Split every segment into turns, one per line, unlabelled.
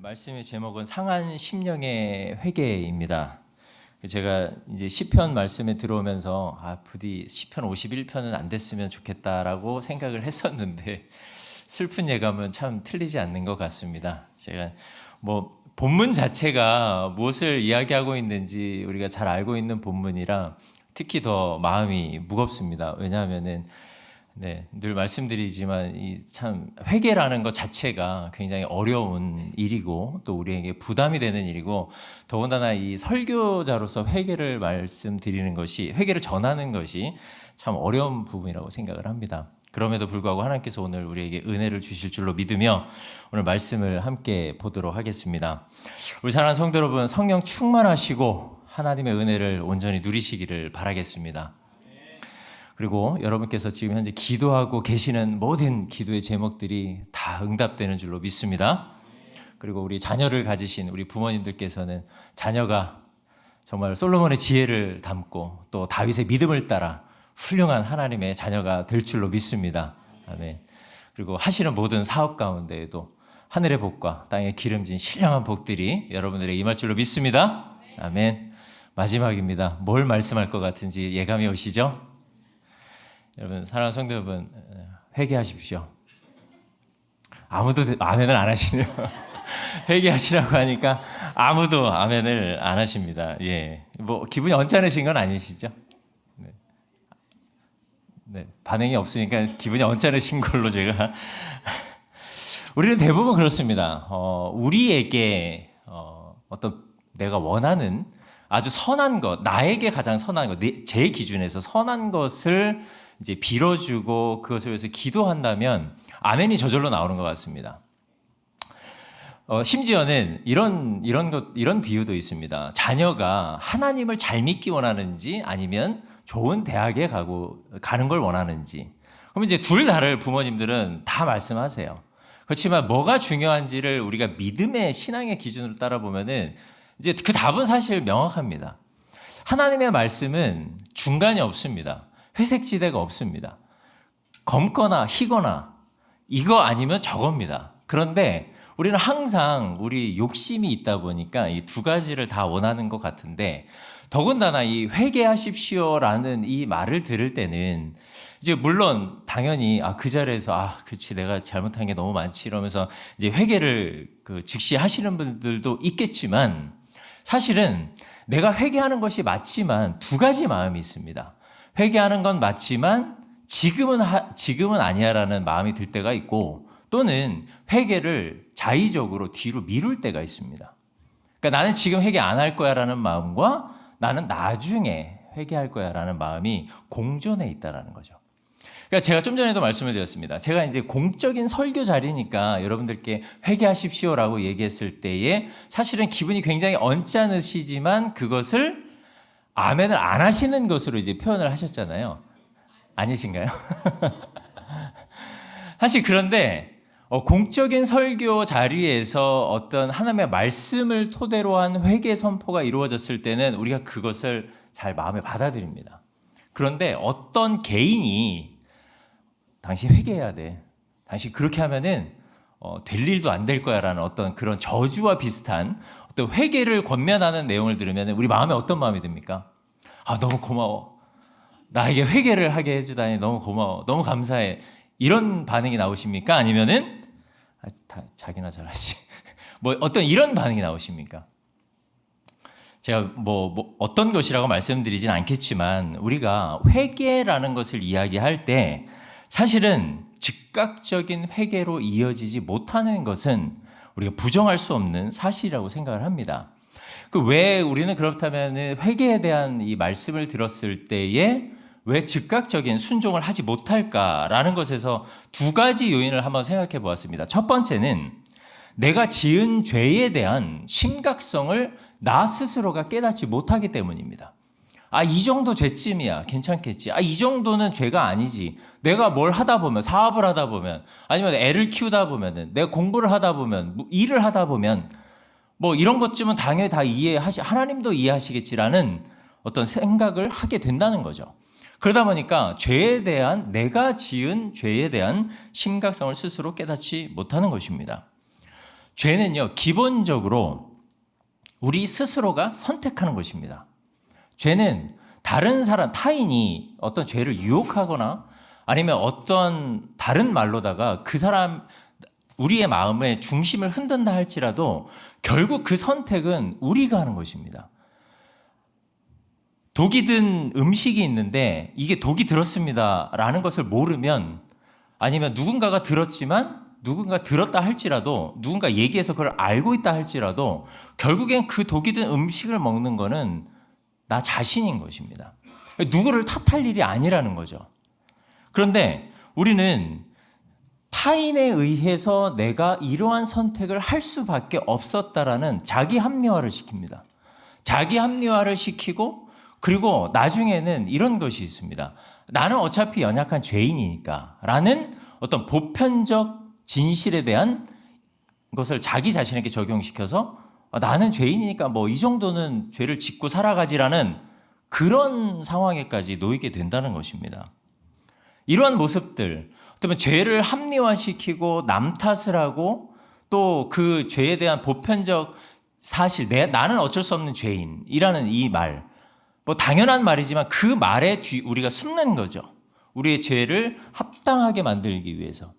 말씀의 제목은 상한 심령의 회개입니다. 제가 이제 시편 말씀에 들어오면서 부디 시편 51편은 안 됐으면 좋겠다라고 생각을 했었는데 슬픈 예감은 참 틀리지 않는 것 같습니다. 제가 본문 자체가 무엇을 이야기하고 있는지 우리가 잘 알고 있는 본문이라 특히 더 마음이 무겁습니다. 왜냐하면은 늘 말씀드리지만 참 회개라는 것 자체가 굉장히 어려운 일이고 또 우리에게 부담이 되는 일이고 더군다나 이 설교자로서 회개를 말씀드리는 것이 회개를 전하는 것이 참 어려운 부분이라고 생각을 합니다. 그럼에도 불구하고 하나님께서 오늘 우리에게 은혜를 주실 줄로 믿으며 오늘 말씀을 함께 보도록 하겠습니다. 우리 사랑하는 성도 여러분, 성령 충만하시고 하나님의 은혜를 온전히 누리시기를 바라겠습니다. 그리고 여러분께서 지금 현재 기도하고 계시는 모든 기도의 제목들이 다 응답되는 줄로 믿습니다. 그리고 우리 자녀를 가지신 우리 부모님들께서는 자녀가 정말 솔로몬의 지혜를 담고 또 다윗의 믿음을 따라 훌륭한 하나님의 자녀가 될 줄로 믿습니다. 아멘. 그리고 하시는 모든 사업 가운데에도 하늘의 복과 땅의 기름진 신령한 복들이 여러분들에게 임할 줄로 믿습니다. 아멘. 마지막입니다. 뭘 말씀할 것 같은지 예감이 오시죠? 여러분, 사랑하는 성도 여러분, 회개하십시오. 아무도 아멘을 안 하시네요. 회개하시라고 하니까 아무도 아멘을 안 하십니다. 예, 기분이 언짢으신 건 아니시죠? 네, 반응이 없으니까 기분이 언짢으신 걸로 제가. 우리는 대부분 그렇습니다. 우리에게 어떤 내가 원하는 아주 선한 것, 나에게 가장 선한 것, 제 기준에서 선한 것을 이제 빌어주고 그것을 위해서 기도한다면 아멘이 저절로 나오는 것 같습니다. 심지어는 이런 비유도 있습니다. 자녀가 하나님을 잘 믿기 원하는지 아니면 좋은 대학에 가는 걸 원하는지. 그럼 이제 둘 다를 부모님들은 다 말씀하세요. 그렇지만 뭐가 중요한지를 우리가 믿음의 신앙의 기준으로 따라보면은 이제 그 답은 사실 명확합니다. 하나님의 말씀은 중간이 없습니다. 회색지대가 없습니다. 검거나 희거나 이거 아니면 저겁니다. 그런데 우리는 항상 우리 욕심이 있다 보니까 이 두 가지를 다 원하는 것 같은데 더군다나 이 회개하십시오라는 이 말을 들을 때는 이제 물론 당연히 그 자리에서 그렇지 내가 잘못한 게 너무 많지 이러면서 이제 회개를 즉시 하시는 분들도 있겠지만 사실은 내가 회개하는 것이 맞지만 두 가지 마음이 있습니다. 회개하는 건 맞지만 지금은 아니야라는 마음이 들 때가 있고 또는 회개를 자의적으로 뒤로 미룰 때가 있습니다. 그러니까 나는 지금 회개 안 할 거야라는 마음과 나는 나중에 회개할 거야라는 마음이 공존해 있다라는 거죠. 그러니까 제가 좀 전에도 말씀을 드렸습니다. 제가 이제 공적인 설교 자리니까 여러분들께 회개하십시오라고 얘기했을 때에 사실은 기분이 굉장히 언짢으시지만 그것을 아멘을 안 하시는 것으로 이제 표현을 하셨잖아요. 아니신가요? 사실 그런데 공적인 설교 자리에서 어떤 하나님의 말씀을 토대로 한 회개 선포가 이루어졌을 때는 우리가 그것을 잘 마음에 받아들입니다. 그런데 어떤 개인이 당신 회개해야 돼. 당신 그렇게 하면은 될 일도 안 될 거야 라는 어떤 그런 저주와 비슷한 어떤 회개를 권면하는 내용을 들으면 우리 마음에 어떤 마음이 듭니까? 너무 고마워. 나에게 회개를 하게 해주다니 너무 고마워. 너무 감사해. 이런 반응이 나오십니까? 아니면은 자기나 잘하지. 어떤 이런 반응이 나오십니까? 제가 어떤 것이라고 말씀드리진 않겠지만 우리가 회개라는 것을 이야기할 때 사실은 즉각적인 회개로 이어지지 못하는 것은 우리가 부정할 수 없는 사실이라고 생각을 합니다. 왜 우리는 그렇다면 회개에 대한 이 말씀을 들었을 때에 왜 즉각적인 순종을 하지 못할까라는 것에서 두 가지 요인을 한번 생각해 보았습니다. 첫 번째는 내가 지은 죄에 대한 심각성을 나 스스로가 깨닫지 못하기 때문입니다. 이 정도 죄쯤이야. 괜찮겠지. 이 정도는 죄가 아니지. 내가 뭘 하다 보면, 사업을 하다 보면, 아니면 애를 키우다 보면은, 내가 공부를 하다 보면, 일을 하다 보면, 이런 것쯤은 당연히 다 하나님도 이해하시겠지라는 어떤 생각을 하게 된다는 거죠. 그러다 보니까 내가 지은 죄에 대한 심각성을 스스로 깨닫지 못하는 것입니다. 죄는요, 기본적으로 우리 스스로가 선택하는 것입니다. 죄는 다른 사람, 타인이 어떤 죄를 유혹하거나 아니면 어떤 다른 말로다가 그 사람, 우리의 마음의 중심을 흔든다 할지라도 결국 그 선택은 우리가 하는 것입니다. 독이 든 음식이 있는데 이게 독이 들었습니다 라는 것을 모르면, 아니면 누군가가 들었지만 누군가 들었다 할지라도, 누군가 얘기해서 그걸 알고 있다 할지라도 결국엔 그 독이 든 음식을 먹는 거는 나 자신인 것입니다. 누구를 탓할 일이 아니라는 거죠. 그런데 우리는 타인에 의해서 내가 이러한 선택을 할 수밖에 없었다라는 자기 합리화를 시킵니다. 자기 합리화를 시키고, 그리고 나중에는 이런 것이 있습니다. 나는 어차피 연약한 죄인이니까 라는 어떤 보편적 진실에 대한 것을 자기 자신에게 적용시켜서 나는 죄인이니까 뭐 이 정도는 죄를 짓고 살아가지라는 그런 상황에까지 놓이게 된다는 것입니다. 이러한 모습들, 어쩌면 죄를 합리화시키고 남 탓을 하고 또 그 죄에 대한 보편적 사실, 나는 어쩔 수 없는 죄인이라는 이 말, 뭐 당연한 말이지만 그 말에 우리가 숨는 거죠. 우리의 죄를 합당하게 만들기 위해서.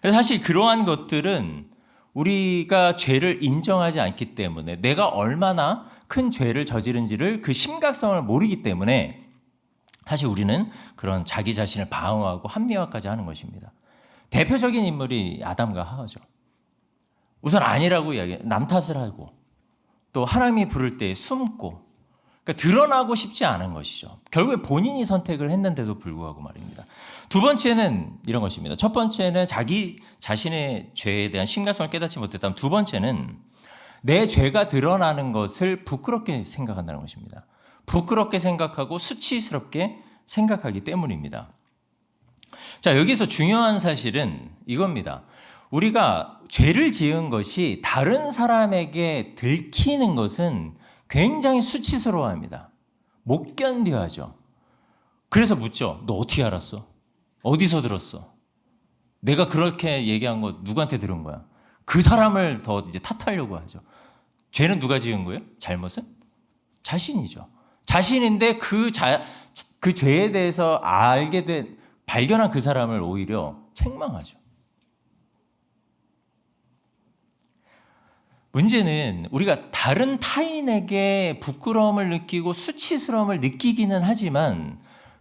그래서 사실 그러한 것들은 우리가 죄를 인정하지 않기 때문에, 내가 얼마나 큰 죄를 저지른지를 그 심각성을 모르기 때문에 사실 우리는 그런 자기 자신을 방어하고 합리화까지 하는 것입니다. 대표적인 인물이 아담과 하와죠. 우선 아니라고 남 탓을 하고 또 하나님이 부를 때 숨고, 그러니까 드러나고 싶지 않은 것이죠. 결국에 본인이 선택을 했는데도 불구하고 말입니다. 두 번째는 이런 것입니다. 첫 번째는 자기 자신의 죄에 대한 심각성을 깨닫지 못했다면, 두 번째는 내 죄가 드러나는 것을 부끄럽게 생각한다는 것입니다. 부끄럽게 생각하고 수치스럽게 생각하기 때문입니다. 자, 여기서 중요한 사실은 이겁니다. 우리가 죄를 지은 것이 다른 사람에게 들키는 것은 굉장히 수치스러워합니다. 못 견뎌하죠. 그래서 묻죠. 너 어떻게 알았어? 어디서 들었어? 내가 그렇게 얘기한 거 누구한테 들은 거야? 그 사람을 더 이제 탓하려고 하죠. 죄는 누가 지은 거예요? 잘못은? 자신이죠. 자신인데 그 죄에 대해서 발견한 그 사람을 오히려 책망하죠. 문제는 우리가 다른 타인에게 부끄러움을 느끼고 수치스러움을 느끼기는 하지만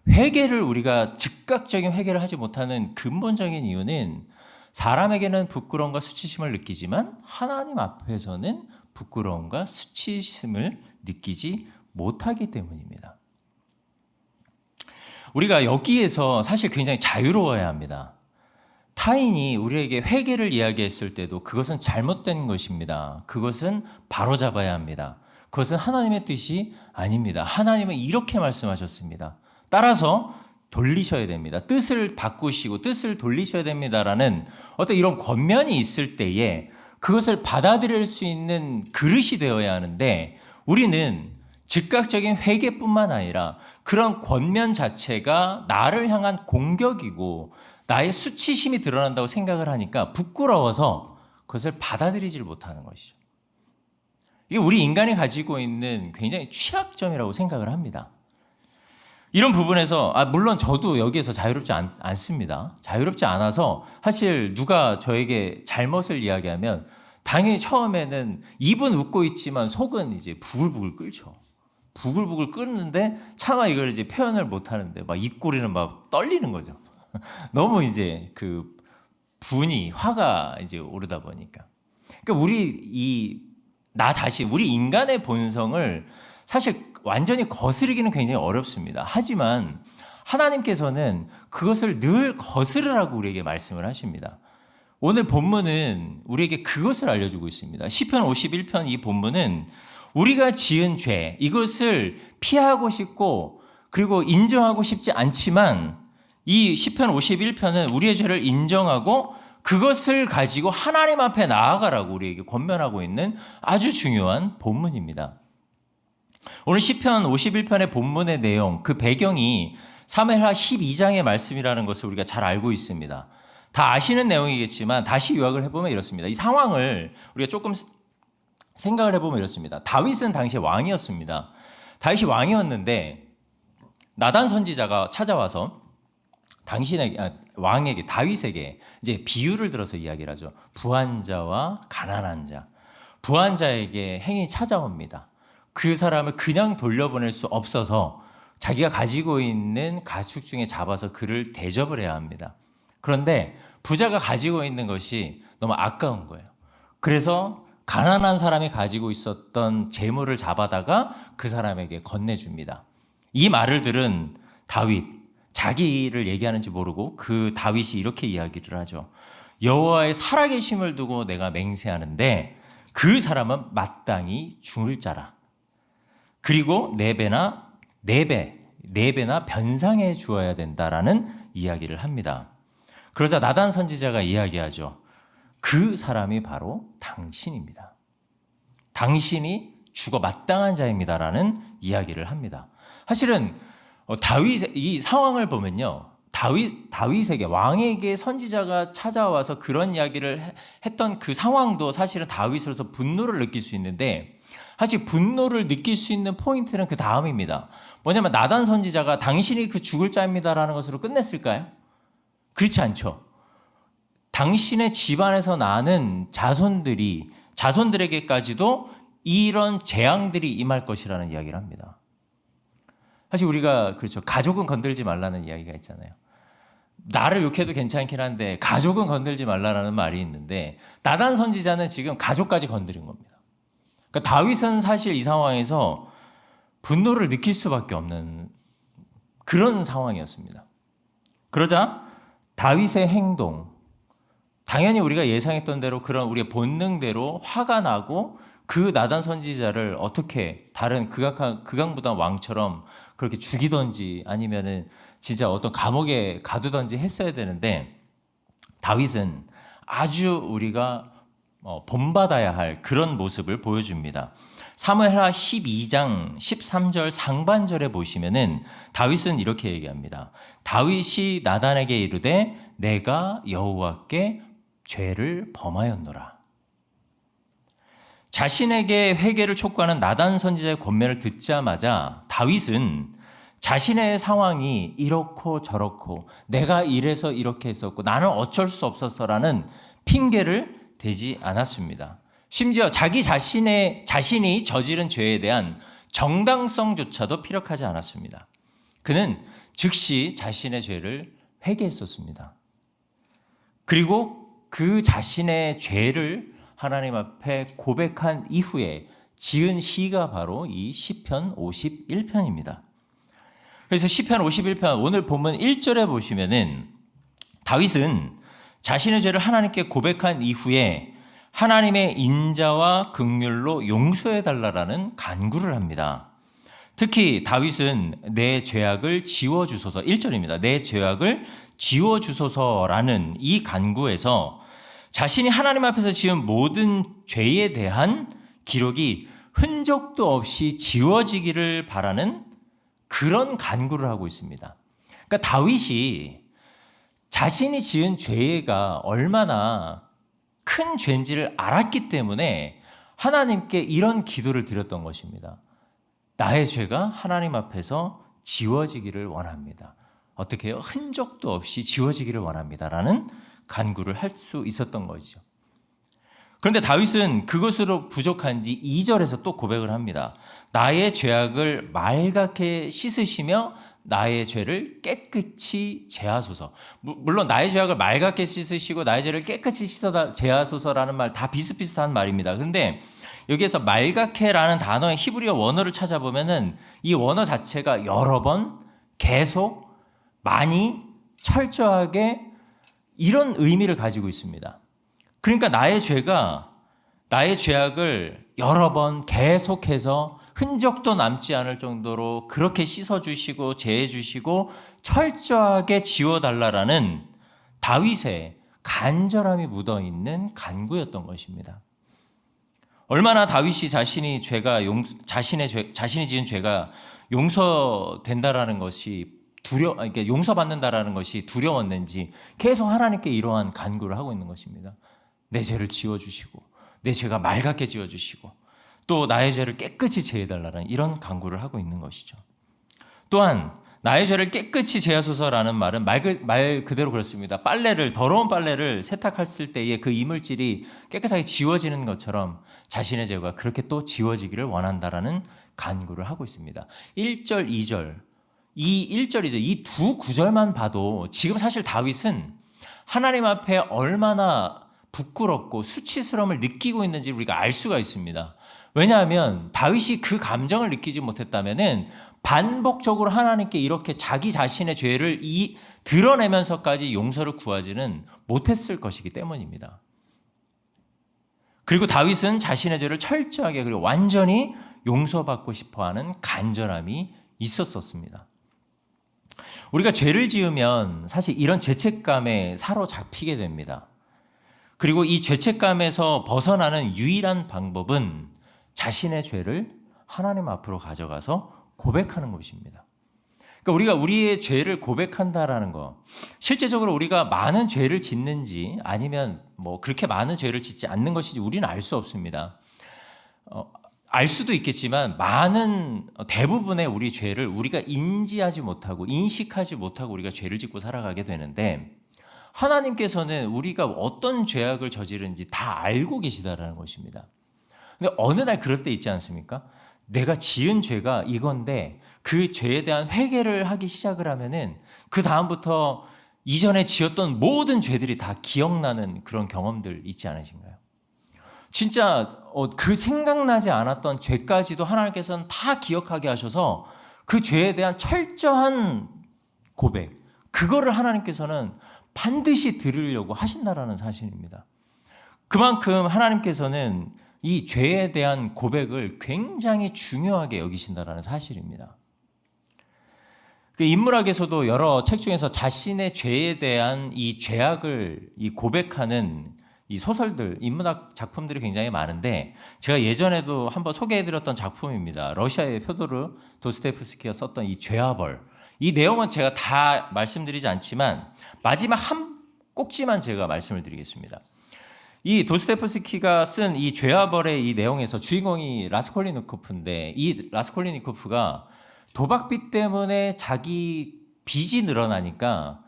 회개를, 우리가 즉각적인 회개를 하지 못하는 근본적인 이유는 사람에게는 부끄러움과 수치심을 느끼지만 하나님 앞에서는 부끄러움과 수치심을 느끼지 못하기 때문입니다. 우리가 여기에서 사실 굉장히 자유로워야 합니다. 타인이 우리에게 회개를 이야기했을 때도 그것은 잘못된 것입니다. 그것은 바로잡아야 합니다. 그것은 하나님의 뜻이 아닙니다. 하나님은 이렇게 말씀하셨습니다. 따라서 돌리셔야 됩니다. 뜻을 바꾸시고 뜻을 돌리셔야 됩니다라는 어떤 이런 권면이 있을 때에 그것을 받아들일 수 있는 그릇이 되어야 하는데, 우리는 즉각적인 회개뿐만 아니라 그런 권면 자체가 나를 향한 공격이고 나의 수치심이 드러난다고 생각을 하니까 부끄러워서 그것을 받아들이질 못하는 것이죠. 이게 우리 인간이 가지고 있는 굉장히 취약점이라고 생각을 합니다. 이런 부분에서 물론 저도 여기에서 자유롭지 않습니다. 자유롭지 않아서 사실 누가 저에게 잘못을 이야기하면 당연히 처음에는 입은 웃고 있지만 속은 이제 부글부글 끓죠. 부글부글 끓는데 차마 이걸 이제 표현을 못 하는데 막 입꼬리는 막 떨리는 거죠. 너무 이제 그 분이, 화가 이제 오르다 보니까. 그러니까 나 자신, 우리 인간의 본성을 사실 완전히 거스르기는 굉장히 어렵습니다. 하지만 하나님께서는 그것을 늘 거스르라고 우리에게 말씀을 하십니다. 오늘 본문은 우리에게 그것을 알려주고 있습니다. 시편 51편 이 본문은 우리가 지은 죄, 이것을 피하고 싶고 그리고 인정하고 싶지 않지만 이 시편 51편은 우리의 죄를 인정하고 그것을 가지고 하나님 앞에 나아가라고 우리에게 권면하고 있는 아주 중요한 본문입니다. 오늘 시편 51편의 본문의 내용, 그 배경이 사무엘하 12장의 말씀이라는 것을 우리가 잘 알고 있습니다. 다 아시는 내용이겠지만 다시 요약을 해보면 이렇습니다. 이 상황을 우리가 조금 생각을 해보면 이렇습니다. 다윗은 당시에 왕이었습니다. 다윗이 왕이었는데 나단 선지자가 찾아와서 왕에게, 다윗에게 이제 비유를 들어서 이야기를 하죠. 부한 자와 가난한 자. 부한 자에게 행이 찾아옵니다. 그 사람을 그냥 돌려보낼 수 없어서 자기가 가지고 있는 가축 중에 잡아서 그를 대접을 해야 합니다. 그런데 부자가 가지고 있는 것이 너무 아까운 거예요. 그래서 가난한 사람이 가지고 있었던 재물을 잡아다가 그 사람에게 건네줍니다. 이 말을 들은 다윗, 자기를 얘기하는지 모르고 그 다윗이 이렇게 이야기를 하죠. 여호와의 살아계심을 두고 내가 맹세하는데 그 사람은 마땅히 죽을 자라. 그리고 네 배나 변상해 주어야 된다라는 이야기를 합니다. 그러자 나단 선지자가 이야기하죠. 그 사람이 바로 당신입니다. 당신이 죽어 마땅한 자입니다라는 이야기를 합니다. 사실은 다윗 이 상황을 보면요, 다윗에게 왕에게 선지자가 찾아와서 그런 이야기를 했던 그 상황도 사실은 다윗으로서 분노를 느낄 수 있는데, 사실 분노를 느낄 수 있는 포인트는 그 다음입니다. 뭐냐면 나단 선지자가 당신이 그 죽을 자입니다라는 것으로 끝냈을까요? 그렇지 않죠. 당신의 집안에서 나는 자손들에게까지도 이런 재앙들이 임할 것이라는 이야기를 합니다. 사실 우리가 그렇죠. 가족은 건들지 말라는 이야기가 있잖아요. 나를 욕해도 괜찮긴 한데 가족은 건들지 말라라는 말이 있는데, 나단 선지자는 지금 가족까지 건드린 겁니다. 그러니까 다윗은 사실 이 상황에서 분노를 느낄 수밖에 없는 그런 상황이었습니다. 그러자 다윗의 행동, 당연히 우리가 예상했던 대로 그런 우리의 본능대로 화가 나고 그 나단 선지자를 어떻게 다른 극악무도한 왕처럼 그렇게 죽이던지 아니면은 진짜 어떤 감옥에 가두던지 했어야 되는데, 다윗은 아주 우리가 본받아야 할 그런 모습을 보여줍니다. 사무엘하 12장 13절 상반절에 보시면은 다윗은 이렇게 얘기합니다. 다윗이 나단에게 이르되 내가 여호와께 죄를 범하였노라. 자신에게 회개를 촉구하는 나단 선지자의 권면을 듣자마자 다윗은 자신의 상황이 이렇고 저렇고 내가 이래서 이렇게 했었고 나는 어쩔 수 없었어라는 핑계를 대지 않았습니다. 심지어 자신이 저지른 죄에 대한 정당성조차도 피력하지 않았습니다. 그는 즉시 자신의 죄를 회개했었습니다. 그리고 그 자신의 죄를 하나님 앞에 고백한 이후에 지은 시가 바로 이 시편 51편입니다. 그래서 시편 51편 오늘 본문 1절에 보시면은 다윗은 자신의 죄를 하나님께 고백한 이후에 하나님의 인자와 긍휼로 용서해 달라라는 간구를 합니다. 특히 다윗은 내 죄악을 지워주소서, 1절입니다. 내 죄악을 지워주소서라는 이 간구에서 자신이 하나님 앞에서 지은 모든 죄에 대한 기록이 흔적도 없이 지워지기를 바라는 그런 간구를 하고 있습니다. 그러니까 다윗이 자신이 지은 죄가 얼마나 큰 죄인지를 알았기 때문에 하나님께 이런 기도를 드렸던 것입니다. 나의 죄가 하나님 앞에서 지워지기를 원합니다. 어떻게 해요? 흔적도 없이 지워지기를 원합니다라는 간구를 할 수 있었던 거죠. 그런데 다윗은 그것으로 부족한지 2절에서 또 고백을 합니다. 나의 죄악을 말갛게 씻으시며 나의 죄를 깨끗이 제하소서. 물론 나의 죄악을 말갛게 씻으시고 나의 죄를 깨끗이 제하소서라는 말 다 비슷비슷한 말입니다. 그런데 여기에서 말갛게라는 단어의 히브리어 원어를 찾아보면은 이 원어 자체가 여러 번, 계속, 많이, 철저하게 이런 의미를 가지고 있습니다. 그러니까 나의 죄악을 여러 번 계속해서 흔적도 남지 않을 정도로 그렇게 씻어주시고 제해주시고 철저하게 지워달라라는 다윗의 간절함이 묻어있는 간구였던 것입니다. 얼마나 다윗이 자신이 지은 죄가 용서된다라는 것이 그러니까 용서받는다라는 것이 두려웠는지 계속 하나님께 이러한 간구를 하고 있는 것입니다. 내 죄를 지워주시고 내 죄가 맑게 지워주시고 또 나의 죄를 깨끗이 제해달라는 이런 간구를 하고 있는 것이죠. 또한 나의 죄를 깨끗이 제하소서라는 말은 말 그대로 그렇습니다. 더러운 빨래를 세탁했을 때의 그 이물질이 깨끗하게 지워지는 것처럼 자신의 죄가 그렇게 또 지워지기를 원한다라는 간구를 하고 있습니다. 1절, 2절, 이 1절, 2절 이 두 구절만 봐도 지금 사실 다윗은 하나님 앞에 얼마나 부끄럽고 수치스러움을 느끼고 있는지 우리가 알 수가 있습니다. 왜냐하면 다윗이 그 감정을 느끼지 못했다면은 반복적으로 하나님께 이렇게 자기 자신의 죄를 드러내면서까지 용서를 구하지는 못했을 것이기 때문입니다. 그리고 다윗은 자신의 죄를 철저하게 그리고 완전히 용서받고 싶어하는 간절함이 있었습니다. 우리가 죄를 지으면 사실 이런 죄책감에 사로잡히게 됩니다. 그리고 이 죄책감에서 벗어나는 유일한 방법은 자신의 죄를 하나님 앞으로 가져가서 고백하는 것입니다. 그러니까 우리가 우리의 죄를 고백한다라는 거, 실제적으로 우리가 많은 죄를 짓는지 아니면 그렇게 많은 죄를 짓지 않는 것인지 우리는 알 수 없습니다. 알 수도 있겠지만 대부분의 우리 죄를 우리가 인지하지 못하고 인식하지 못하고 우리가 죄를 짓고 살아가게 되는데 하나님께서는 우리가 어떤 죄악을 저지른지 다 알고 계시다라는 것입니다. 근데 어느 날 그럴 때 있지 않습니까? 내가 지은 죄가 이건데 그 죄에 대한 회개를 하기 시작을 하면은 그 다음부터 이전에 지었던 모든 죄들이 다 기억나는 그런 경험들 있지 않으신가요? 진짜 그 생각나지 않았던 죄까지도 하나님께서는 다 기억하게 하셔서 그 죄에 대한 철저한 고백, 그거를 하나님께서는 반드시 들으려고 하신다라는 사실입니다. 그만큼 하나님께서는 이 죄에 대한 고백을 굉장히 중요하게 여기신다라는 사실입니다. 그 인문학에서도 여러 책 중에서 자신의 죄에 대한 이 죄악을 고백하는 이 소설들, 인문학 작품들이 굉장히 많은데 제가 예전에도 한번 소개해드렸던 작품입니다. 러시아의 표도르 도스토옙스키가 썼던 이 죄와 벌. 이 내용은 제가 다 말씀드리지 않지만 마지막 한 꼭지만 제가 말씀을 드리겠습니다. 이 도스토옙스키가 쓴 이 죄와 벌의 이 내용에서 주인공이 라스콜리니코프인데 이 라스콜리니코프가 도박빚 때문에 자기 빚이 늘어나니까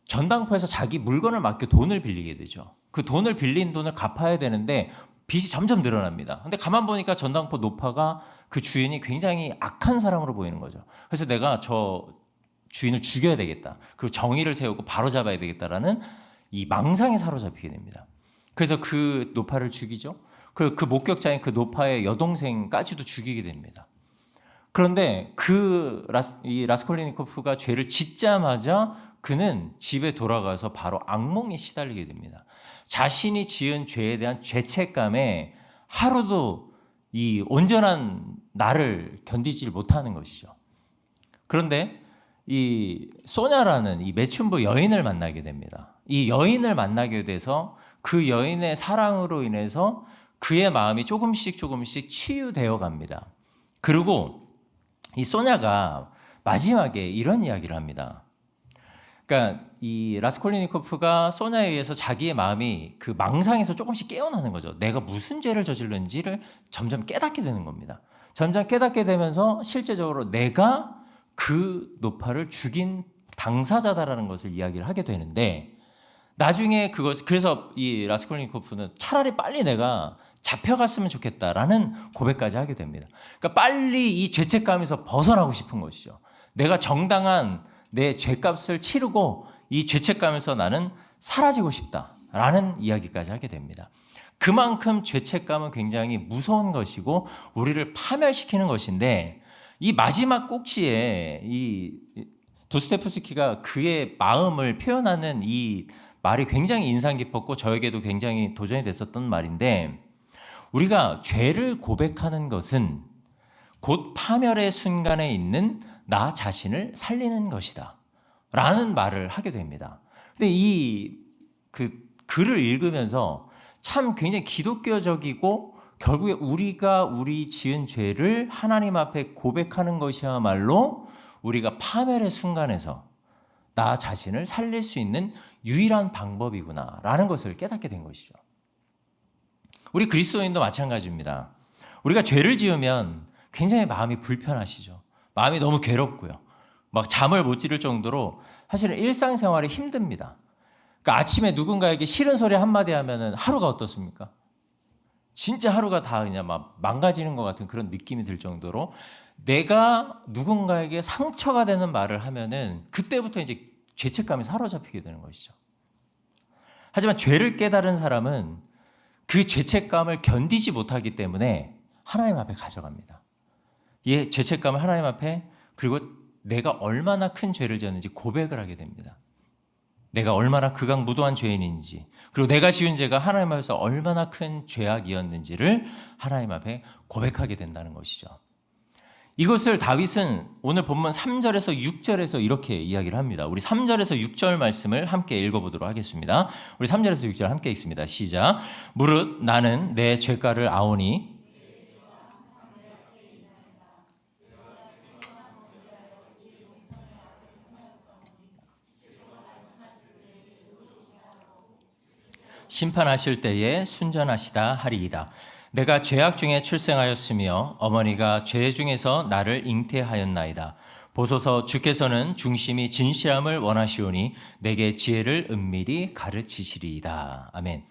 전당포에서 자기 물건을 맡겨 돈을 빌리게 되죠. 그 돈을 빌린 돈을 갚아야 되는데 빚이 점점 늘어납니다. 근데 가만 보니까 전당포 노파가 그 주인이 굉장히 악한 사람으로 보이는 거죠. 그래서 내가 저 주인을 죽여야 되겠다. 그리고 정의를 세우고 바로잡아야 되겠다라는 이 망상에 사로잡히게 됩니다. 그래서 그 노파를 죽이죠. 그 목격자인 그 노파의 여동생까지도 죽이게 됩니다. 그런데 이 라스콜리니코프가 죄를 짓자마자 그는 집에 돌아가서 바로 악몽에 시달리게 됩니다. 자신이 지은 죄에 대한 죄책감에 하루도 이 온전한 나를 견디질 못하는 것이죠. 그런데 이 소냐라는 이 매춘부 여인을 만나게 됩니다. 이 여인을 만나게 돼서 그 여인의 사랑으로 인해서 그의 마음이 조금씩 치유되어 갑니다. 그리고 이 소냐가 마지막에 이런 이야기를 합니다. 그러니까 이 라스콜리니코프가 소냐에 의해서 자기의 마음이 그 망상에서 조금씩 깨어나는 거죠. 내가 무슨 죄를 저질렀는지를 점점 깨닫게 되는 겁니다. 점점 깨닫게 되면서 실제적으로 내가 그 노파를 죽인 당사자다라는 것을 이야기를 하게 되는데 나중에 그래서 이 라스콜리니코프는 차라리 빨리 내가 잡혀갔으면 좋겠다라는 고백까지 하게 됩니다. 그러니까 빨리 이 죄책감에서 벗어나고 싶은 것이죠. 내가 정당한 내 죄값을 치르고 이 죄책감에서 나는 사라지고 싶다라는 이야기까지 하게 됩니다. 그만큼 죄책감은 굉장히 무서운 것이고 우리를 파멸시키는 것인데 이 마지막 꼭지에 이 도스토옙스키가 그의 마음을 표현하는 이 말이 굉장히 인상 깊었고 저에게도 굉장히 도전이 됐었던 말인데 우리가 죄를 고백하는 것은 곧 파멸의 순간에 있는 나 자신을 살리는 것이다 라는 말을 하게 됩니다. 근데 그 글을 읽으면서 참 굉장히 기독교적이고 결국에 우리가 우리 지은 죄를 하나님 앞에 고백하는 것이야말로 우리가 파멸의 순간에서 나 자신을 살릴 수 있는 유일한 방법이구나라는 것을 깨닫게 된 것이죠. 우리 그리스도인도 마찬가지입니다. 우리가 죄를 지으면 굉장히 마음이 불편하시죠. 마음이 너무 괴롭고요. 막 잠을 못 이룰 정도로 사실은 일상생활이 힘듭니다. 그러니까 아침에 누군가에게 싫은 소리 한마디 하면은 하루가 어떻습니까? 진짜 하루가 다 그냥 막 망가지는 것 같은 그런 느낌이 들 정도로 내가 누군가에게 상처가 되는 말을 하면은 그때부터 이제 죄책감이 사로잡히게 되는 것이죠. 하지만 죄를 깨달은 사람은 그 죄책감을 견디지 못하기 때문에 하나님 앞에 가져갑니다. 이 죄책감을 하나님 앞에, 그리고 내가 얼마나 큰 죄를 지었는지 고백을 하게 됩니다. 내가 얼마나 극악무도한 죄인인지, 그리고 내가 지은 죄가 하나님 앞에서 얼마나 큰 죄악이었는지를 하나님 앞에 고백하게 된다는 것이죠. 이것을 다윗은 오늘 본문 3절에서 6절에서 이렇게 이야기를 합니다. 우리 3절에서 6절 말씀을 함께 읽어보도록 하겠습니다. 우리 3절에서 6절 함께 읽습니다. 시작. 무릇 나는 내 죄가를 아오니 심판하실 때에 순전하시다 하리이다. 내가 죄악 중에 출생하였으며 어머니가 죄 중에서 나를 잉태하였나이다. 보소서 주께서는 중심이 진실함을 원하시오니 내게 지혜를 은밀히 가르치시리이다. 아멘.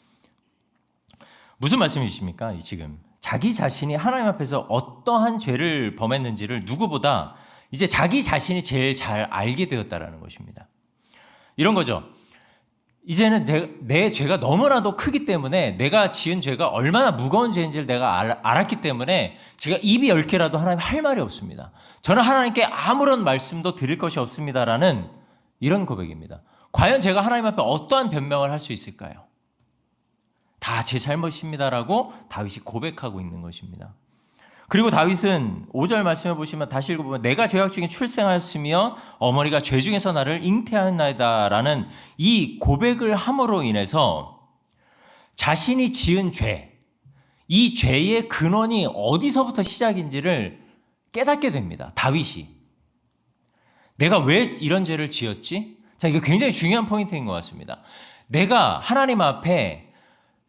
무슨 말씀이십니까? 지금 자기 자신이 하나님 앞에서 어떠한 죄를 범했는지를 누구보다 이제 자기 자신이 제일 잘 알게 되었다라는 것입니다. 이런 거죠. 이제는 내 죄가 너무나도 크기 때문에, 내가 지은 죄가 얼마나 무거운 죄인지를 내가 알았기 때문에 제가 입이 10개라도 하나님 할 말이 없습니다. 저는 하나님께 아무런 말씀도 드릴 것이 없습니다라는 이런 고백입니다. 과연 제가 하나님 앞에 어떠한 변명을 할 수 있을까요? 다 제 잘못입니다라고 다윗이 고백하고 있는 것입니다. 그리고 다윗은 5절 말씀해 보시면, 다시 읽어보면 내가 죄악 중에 출생하였으며 어머니가 죄 중에서 나를 잉태하였나이다 라는 이 고백을 함으로 인해서 자신이 지은 죄, 이 죄의 근원이 어디서부터 시작인지를 깨닫게 됩니다. 다윗이. 내가 왜 이런 죄를 지었지? 자, 이거 굉장히 중요한 포인트인 것 같습니다. 내가 하나님 앞에,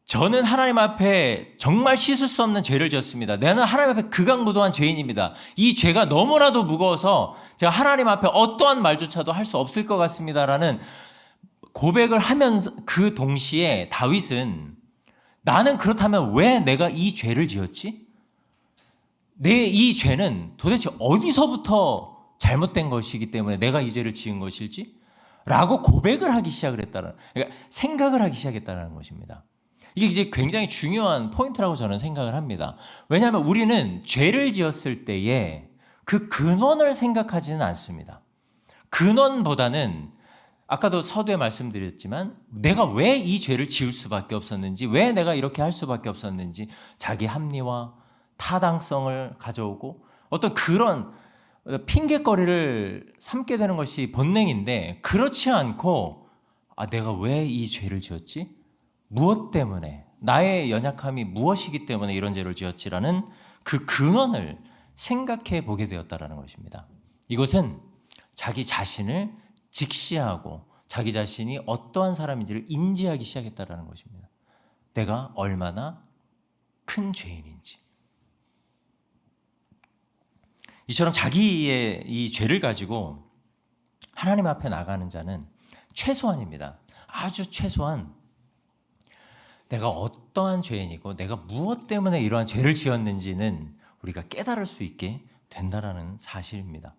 저는 하나님 앞에 정말 씻을 수 없는 죄를 지었습니다. 나는 하나님 앞에 극악무도한 죄인입니다. 이 죄가 너무나도 무거워서 제가 하나님 앞에 어떠한 말조차도 할 수 없을 것 같습니다라는 고백을 하면서, 그 동시에 다윗은 나는 그렇다면 왜 내가 이 죄를 지었지? 내 이 죄는 도대체 어디서부터 잘못된 것이기 때문에 내가 이 죄를 지은 것일지? 라고 고백을 하기 시작을 했다는, 그러니까 생각을 하기 시작했다는 것입니다. 이게 이제 굉장히 중요한 포인트라고 저는 생각을 합니다. 왜냐하면 우리는 죄를 지었을 때에 그 근원을 생각하지는 않습니다. 근원보다는 아까도 서두에 말씀드렸지만 내가 왜 이 죄를 지을 수밖에 없었는지, 왜 내가 이렇게 할 수밖에 없었는지, 자기 합리화, 타당성을 가져오고 어떤 그런 핑계거리를 삼게 되는 것이 본능인데, 그렇지 않고 내가 왜 이 죄를 지었지? 무엇 때문에, 나의 연약함이 무엇이기 때문에 이런 죄를 지었지라는 그 근원을 생각해 보게 되었다는 것입니다. 이것은 자기 자신을 직시하고 자기 자신이 어떠한 사람인지를 인지하기 시작했다는 것입니다. 내가 얼마나 큰 죄인인지. 이처럼 자기의 이 죄를 가지고 하나님 앞에 나가는 자는 최소한입니다. 아주 최소한 내가 어떠한 죄인이고 내가 무엇 때문에 이러한 죄를 지었는지는 우리가 깨달을 수 있게 된다는 사실입니다.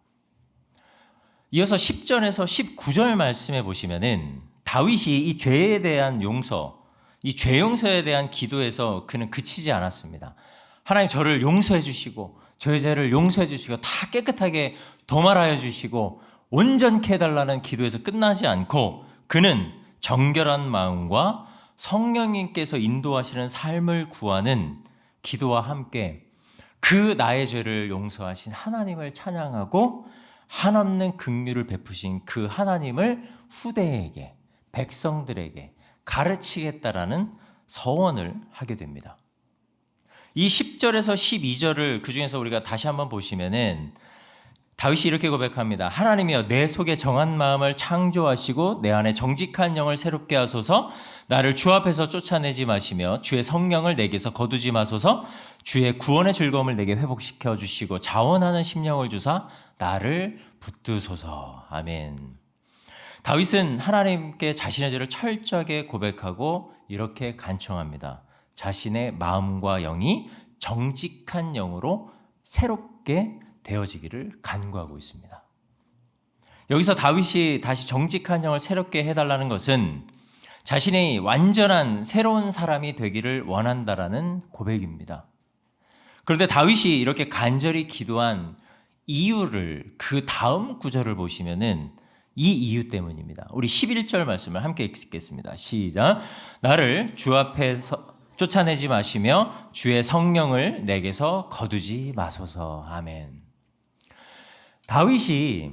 이어서 10절에서 19절 말씀해 보시면은 다윗이 이 죄에 대한 용서, 이 죄 용서에 대한 기도에서 그는 그치지 않았습니다. 하나님 저를 용서해 주시고 저의 죄를 용서해 주시고 다 깨끗하게 도말하여 주시고 온전케 해달라는 기도에서 끝나지 않고 그는 정결한 마음과 성령님께서 인도하시는 삶을 구하는 기도와 함께 그 나의 죄를 용서하신 하나님을 찬양하고 한없는 긍휼을 베푸신 그 하나님을 후대에게, 백성들에게 가르치겠다라는 서원을 하게 됩니다. 이 10절에서 12절을 그중에서 우리가 다시 한번 보시면은 다윗이 이렇게 고백합니다. 하나님이여 내 속에 정한 마음을 창조하시고 내 안에 정직한 영을 새롭게 하소서. 나를 주 앞에서 쫓아내지 마시며 주의 성령을 내게서 거두지 마소서. 주의 구원의 즐거움을 내게 회복시켜 주시고 자원하는 심령을 주사 나를 붙드소서. 아멘. 다윗은 하나님께 자신의 죄를 철저하게 고백하고 이렇게 간청합니다. 자신의 마음과 영이 정직한 영으로 새롭게 되어지기를 간구하고 있습니다. 여기서 다윗이 다시 정직한 영을 새롭게 해달라는 것은 자신이 완전한 새로운 사람이 되기를 원한다라는 고백입니다. 그런데 다윗이 이렇게 간절히 기도한 이유를 그 다음 구절을 보시면은 이 이유 때문입니다. 우리 11절 말씀을 함께 읽겠습니다. 시작. 나를 주 앞에서 쫓아내지 마시며 주의 성령을 내게서 거두지 마소서. 아멘. 다윗이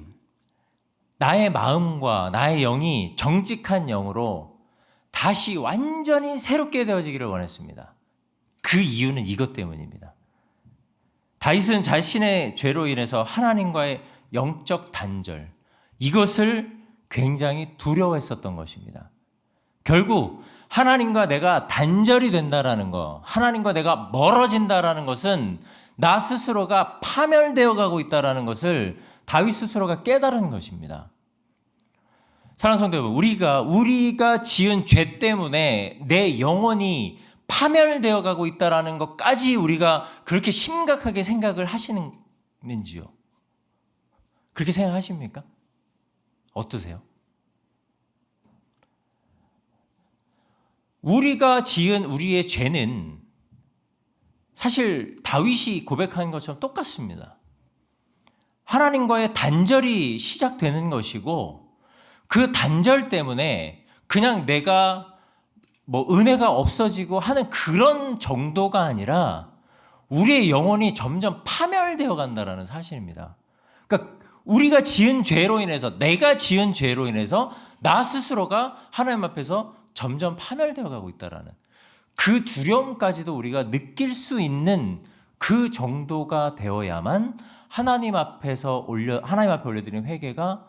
나의 마음과 나의 영이 정직한 영으로 다시 완전히 새롭게 되어지기를 원했습니다. 그 이유는 이것 때문입니다. 다윗은 자신의 죄로 인해서 하나님과의 영적 단절, 이것을 굉장히 두려워했었던 것입니다. 결국 하나님과 내가 단절이 된다라는 것, 하나님과 내가 멀어진다라는 것은 나 스스로가 파멸되어 가고 있다라는 것을 다윗 스스로가 깨달은 것입니다. 사랑하는 성도 여러분, 우리가 지은 죄 때문에 내 영혼이 파멸되어 가고 있다라는 것까지 우리가 그렇게 심각하게 생각을 하시는지요? 그렇게 생각하십니까? 어떠세요? 우리가 지은 우리의 죄는 사실 다윗이 고백한 것처럼 똑같습니다. 하나님과의 단절이 시작되는 것이고 그 단절 때문에 그냥 내가 은혜가 없어지고 하는 그런 정도가 아니라 우리의 영혼이 점점 파멸되어 간다는 사실입니다. 그러니까 우리가 지은 죄로 인해서, 내가 지은 죄로 인해서 나 스스로가 하나님 앞에서 점점 파멸되어 가고 있다라는 그 두려움까지도 우리가 느낄 수 있는 그 정도가 되어야만 하나님 앞에 올려드린 회개가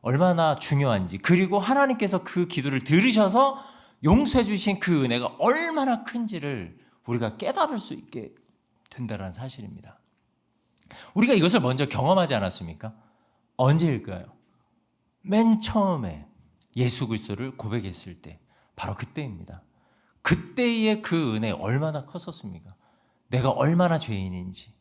얼마나 중요한지, 그리고 하나님께서 그 기도를 들으셔서 용서해 주신 그 은혜가 얼마나 큰지를 우리가 깨달을 수 있게 된다는 사실입니다. 우리가 이것을 먼저 경험하지 않았습니까? 언제일까요? 맨 처음에 예수 그리스도를 고백했을 때, 바로 그때입니다. 그때의 그 은혜 얼마나 컸었습니까? 내가 얼마나 죄인인지.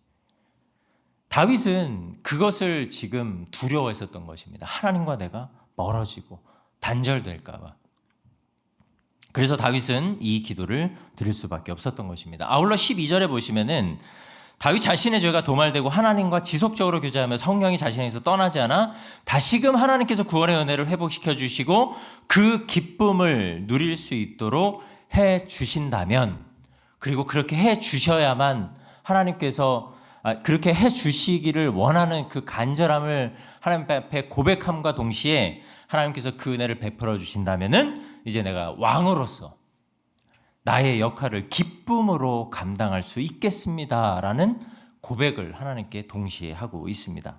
다윗은 그것을 지금 두려워했었던 것입니다. 하나님과 내가 멀어지고 단절될까 봐. 그래서 다윗은 이 기도를 드릴 수밖에 없었던 것입니다. 아울러 12절에 보시면은 다윗 자신의 죄가 도말되고 하나님과 지속적으로 교제하며 성령이 자신에게서 떠나지 않아 다시금 하나님께서 구원의 은혜를 회복시켜 주시고 그 기쁨을 누릴 수 있도록 해 주신다면, 그리고 그렇게 해 주셔야만 하나님께서 그렇게 해 주시기를 원하는 그 간절함을 하나님 앞에 고백함과 동시에 하나님께서 그 은혜를 베풀어 주신다면은 이제 내가 왕으로서 나의 역할을 기쁨으로 감당할 수 있겠습니다라는 고백을 하나님께 동시에 하고 있습니다.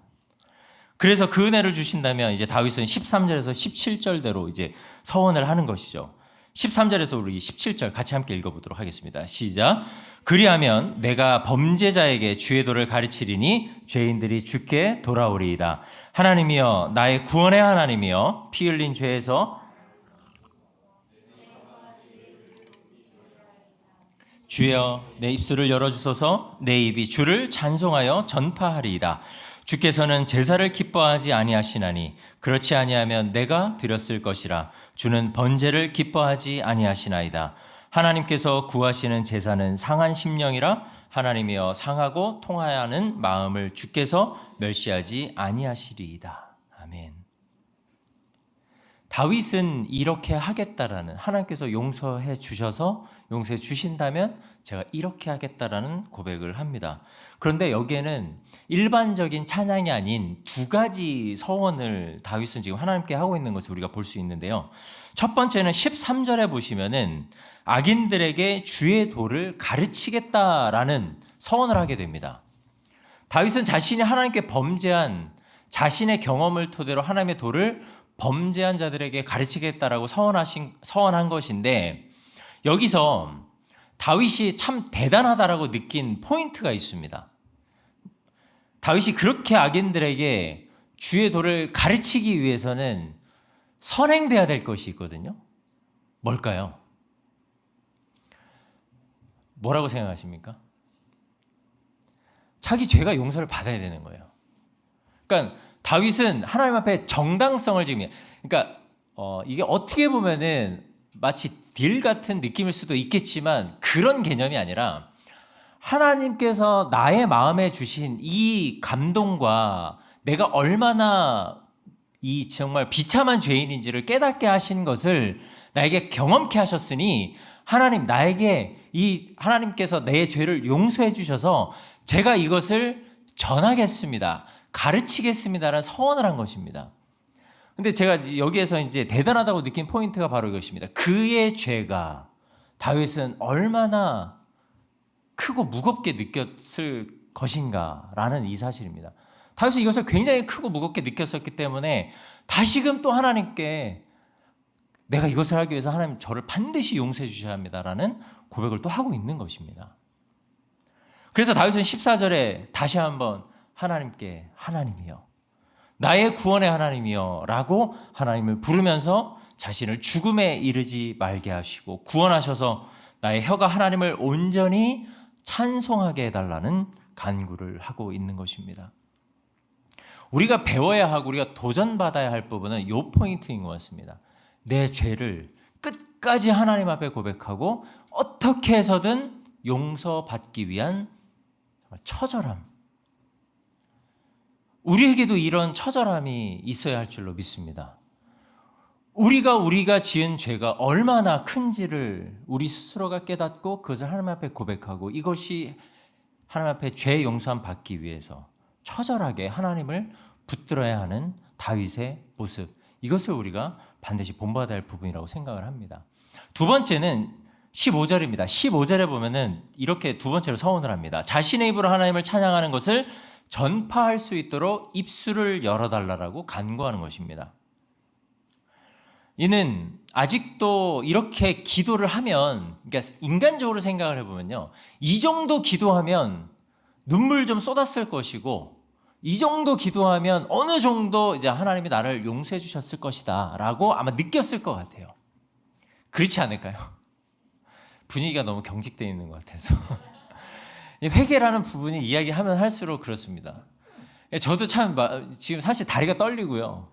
그래서 그 은혜를 주신다면 이제 다윗은 13절에서 17절대로 이제 서원을 하는 것이죠. 13절에서 우리 17절 같이 함께 읽어보도록 하겠습니다. 시작. 그리하면 내가 범죄자에게 주의 도를 가르치리니 죄인들이 주께 돌아오리이다. 하나님이여 나의 구원의 하나님이여 피 흘린 죄에서 주여 내 입술을 열어주소서. 내 입이 주를 찬송하여 전파하리이다. 주께서는 제사를 기뻐하지 아니하시나니 그렇지 아니하면 내가 드렸을 것이라. 주는 번제를 기뻐하지 아니하시나이다. 하나님께서 구하시는 제사는 상한 심령이라. 하나님이여 상하고 통하여하는 마음을 주께서 멸시하지 아니하시리이다. 아멘. 다윗은 이렇게 하겠다라는, 하나님께서 용서해 주신다면 제가 이렇게 하겠다라는 고백을 합니다. 그런데 여기에는 일반적인 찬양이 아닌 두 가지 서원을 다윗은 지금 하나님께 하고 있는 것을 우리가 볼 수 있는데요. 첫 번째는 13절에 보시면은 악인들에게 주의 도를 가르치겠다라는 서원을 하게 됩니다. 다윗은 자신이 하나님께 범죄한 자신의 경험을 토대로 하나님의 도를 범죄한 자들에게 가르치겠다라고 서원한 것인데, 여기서 다윗이 참 대단하다라고 느낀 포인트가 있습니다. 다윗이 그렇게 악인들에게 주의 도를 가르치기 위해서는 선행돼야 될 것이 있거든요. 뭘까요? 뭐라고 생각하십니까? 자기 죄가 용서를 받아야 되는 거예요. 그러니까 다윗은 하나님 앞에 정당성을 지금, 그러니까 이게 어떻게 보면은 마치 딜 같은 느낌일 수도 있겠지만 그런 개념이 아니라, 하나님께서 나의 마음에 주신 이 감동과 내가 얼마나 이 정말 비참한 죄인인지를 깨닫게 하신 것을 나에게 경험케 하셨으니, 하나님, 나에게 하나님께서 내 죄를 용서해 주셔서 제가 이것을 전하겠습니다, 가르치겠습니다라는 서원을 한 것입니다. 근데 제가 여기에서 이제 대단하다고 느낀 포인트가 바로 이것입니다. 그의 죄가 다윗은 얼마나 크고 무겁게 느꼈을 것인가라는 이 사실입니다. 다윗은 이것을 굉장히 크고 무겁게 느꼈었기 때문에 다시금 또 하나님께 내가 이것을 하기 위해서 하나님 저를 반드시 용서해 주셔야 합니다라는 고백을 또 하고 있는 것입니다. 그래서 다윗은 14절에 다시 한번 하나님께, 하나님이여, 나의 구원의 하나님이여 라고 하나님을 부르면서 자신을 죽음에 이르지 말게 하시고 구원하셔서 나의 혀가 하나님을 온전히 찬송하게 해달라는 간구를 하고 있는 것입니다. 우리가 배워야 하고 우리가 도전받아야 할 부분은 이 포인트인 것 같습니다. 내 죄를 끝까지 하나님 앞에 고백하고 어떻게 해서든 용서받기 위한 처절함, 우리에게도 이런 처절함이 있어야 할 줄로 믿습니다. 우리가 지은 죄가 얼마나 큰지를 우리 스스로가 깨닫고 그것을 하나님 앞에 고백하고 이것이 하나님 앞에 죄 용서함 받기 위해서 처절하게 하나님을 붙들어야 하는 다윗의 모습, 이것을 우리가 반드시 본받아야 할 부분이라고 생각을 합니다. 두 번째는 15절입니다. 15절에 보면은 이렇게 두 번째로 서원을 합니다. 자신의 입으로 하나님을 찬양하는 것을 전파할 수 있도록 입술을 열어달라고 간구하는 것입니다. 이는 아직도 이렇게 기도를 하면, 그러니까 인간적으로 생각을 해보면요, 이 정도 기도하면 눈물 좀 쏟았을 것이고, 이 정도 기도하면 어느 정도 이제 하나님이 나를 용서해 주셨을 것이다 라고 아마 느꼈을 것 같아요. 그렇지 않을까요? 분위기가 너무 경직되어 있는 것 같아서 회개라는 부분이 이야기하면 할수록 그렇습니다. 저도 참 지금 사실 다리가 떨리고요.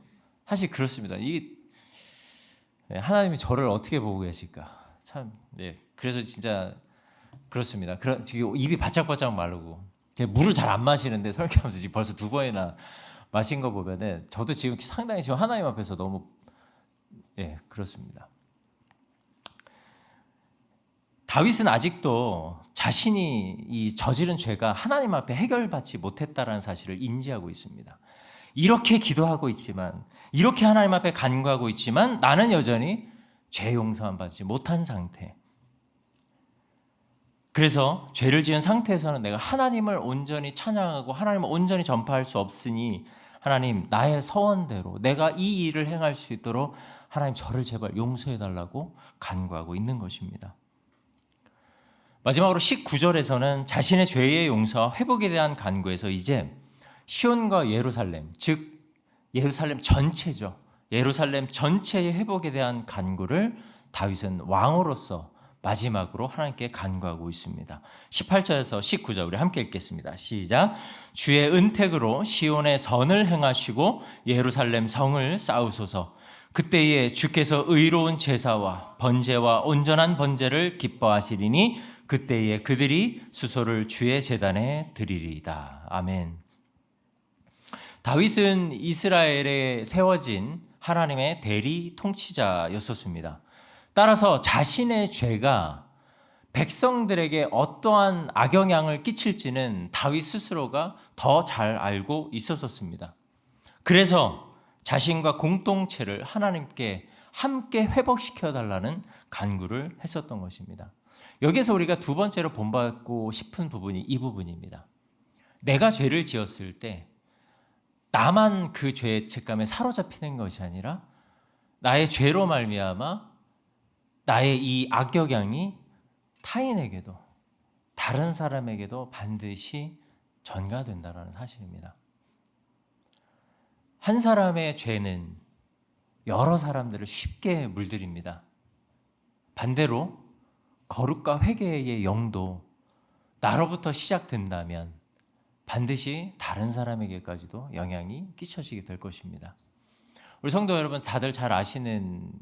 사실 그렇습니다. 하나님이 저를 어떻게 보고 계실까? 참, 그래서 진짜 그렇습니다. 지금 입이 바짝바짝 마르고, 제가 물을 잘 안 마시는데 설교하면서 지금 벌써 2번이나 마신 거 보면은 저도 지금 상당히 지금 하나님 앞에서 너무 그렇습니다. 다윗은 아직도 자신이 이 저지른 죄가 하나님 앞에 해결받지 못했다라는 사실을 인지하고 있습니다. 이렇게 기도하고 있지만, 이렇게 하나님 앞에 간구하고 있지만 나는 여전히 죄 용서만 받지 못한 상태. 그래서 죄를 지은 상태에서는 내가 하나님을 온전히 찬양하고 하나님을 온전히 전파할 수 없으니, 하나님, 나의 서원대로 내가 이 일을 행할 수 있도록 하나님 저를 제발 용서해 달라고 간구하고 있는 것입니다. 마지막으로 19절에서는 자신의 죄의 용서와 회복에 대한 간구에서 이제 시온과 예루살렘, 즉 예루살렘 전체죠. 예루살렘 전체의 회복에 대한 간구를 다윗은 왕으로서 마지막으로 하나님께 간구하고 있습니다. 18절에서 19절 우리 함께 읽겠습니다. 시작. 주의 은택으로 시온의 선을 행하시고 예루살렘 성을 쌓으소서. 그때에 주께서 의로운 제사와 번제와 온전한 번제를 기뻐하시리니 그때에 그들이 수소를 주의 제단에 드리리이다. 아멘. 다윗은 이스라엘에 세워진 하나님의 대리 통치자였었습니다. 따라서 자신의 죄가 백성들에게 어떠한 악영향을 끼칠지는 다윗 스스로가 더 잘 알고 있었습니다. 그래서 자신과 공동체를 하나님께 함께 회복시켜 달라는 간구를 했었던 것입니다. 여기서 우리가 두 번째로 본받고 싶은 부분이 이 부분입니다. 내가 죄를 지었을 때 나만 그 죄의 책감에 사로잡히는 것이 아니라 나의 죄로 말미암아 나의 이 악영향이 타인에게도 다른 사람에게도 반드시 전가된다는 사실입니다. 한 사람의 죄는 여러 사람들을 쉽게 물들입니다. 반대로 거룩과 회개의 영도 나로부터 시작된다면 반드시 다른 사람에게까지도 영향이 끼쳐지게 될 것입니다. 우리 성도 여러분 다들 잘 아시는